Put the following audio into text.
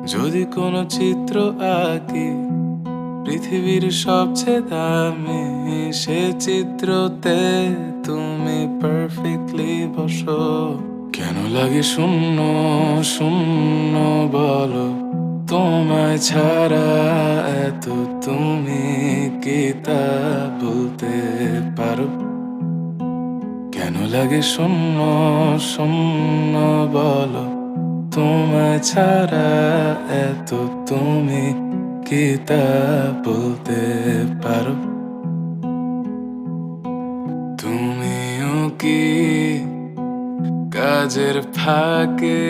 যদি কোনো চিত্র আঁকি পৃথিবীর সবচেয়ে দামি, সে চিত্রতে তুমি পারফেক্টলি বসো। কেন লাগে শূন্য শূন্য বলো, তোমায় ছাড়া এত তুমি কি তা বলতে পারো? কেন লাগে শূন্য শূন্য বলো, তোমায় ছাড়া এত তুমি কি তা বলতে পারো? তুমিও কি কাজের ফাঁকে